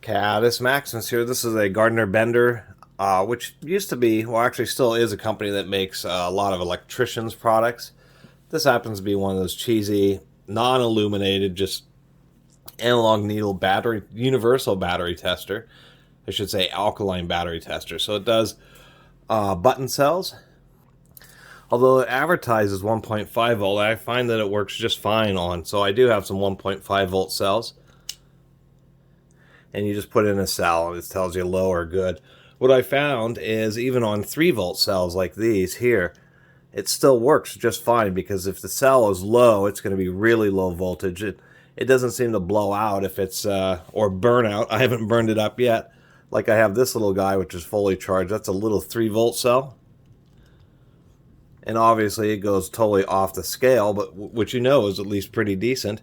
Catus, Maximus here. This is a Gardner bender, which used to be, well, actually still is a company that makes a lot of electricians' products. This happens to be one of those cheesy, non-illuminated, just analog needle battery, universal battery tester. I should say alkaline battery tester. So it does button cells. Although it advertises 1.5 volt, I find that it works just fine on. So I do have some 1.5 volt cells. And you just put in a cell and it tells you low or good. What I found is even on 3 volt cells like these here, it still works just fine, because if the cell is low, it's going to be really low voltage. It doesn't seem to blow out if it's, or burn out. I haven't burned it up yet. Like I have this little guy, which is fully charged. That's a little 3 volt cell. And obviously it goes totally off the scale, but which you know is at least pretty decent.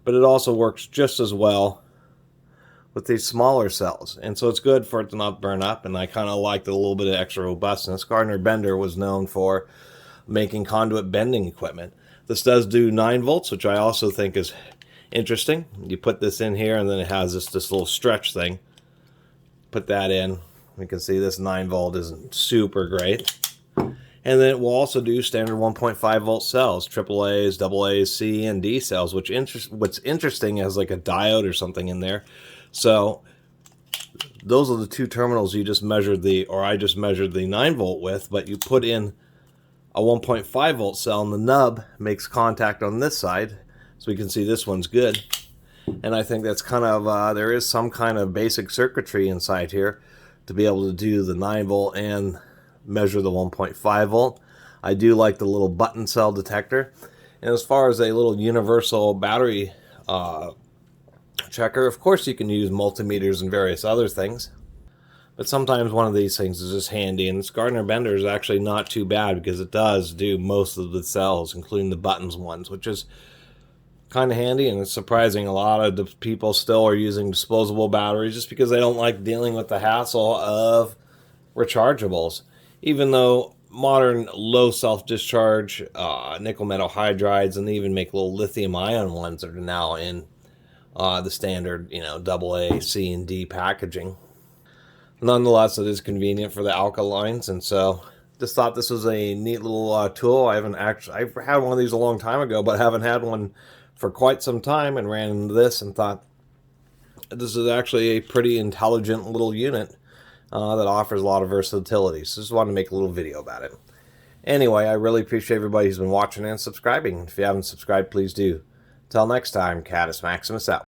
But it also works just as well with these smaller cells, and so it's good for it to not burn up. And I kind of liked a little bit of extra robustness. Gardner Bender was known for making conduit bending equipment. This does do 9 volts, which I also think is interesting. You put this in here, and then it has this little stretch thing. Put that in. You can see this 9 volt isn't super great. And then it will also do standard 1.5 volt cells, AAAs, AA's, C, and D cells, which what's interesting is like a diode or something in there. So those are the two terminals you just measured I just measured the 9 volt with, but you put in a 1.5 volt cell and the nub makes contact on this side. So we can see this one's good. And I think that's kind of, there is some kind of basic circuitry inside here to be able to do the 9 volt and measure the 1.5 volt. I do like the little button cell detector. And as far as a little universal battery checker, of course you can use multimeters and various other things, but sometimes one of these things is just handy. And this Gardner bender is actually not too bad, because it does do most of the cells, including the buttons ones, which is kind of handy. And it's surprising a lot of the people still are using disposable batteries just because they don't like dealing with the hassle of rechargeables, even though modern low self-discharge nickel metal hydrides, and they even make little lithium ion ones that are now in the standard, AA, C, and D packaging. Nonetheless, it is convenient for the alkalines, and so just thought this was a neat little tool. I've had one of these a long time ago, but haven't had one for quite some time, and ran into this and thought this is actually a pretty intelligent little unit that offers a lot of versatility. So just wanted to make a little video about it. Anyway, I really appreciate everybody who's been watching and subscribing. If you haven't subscribed, please do. Till next time, Catus Maximus out.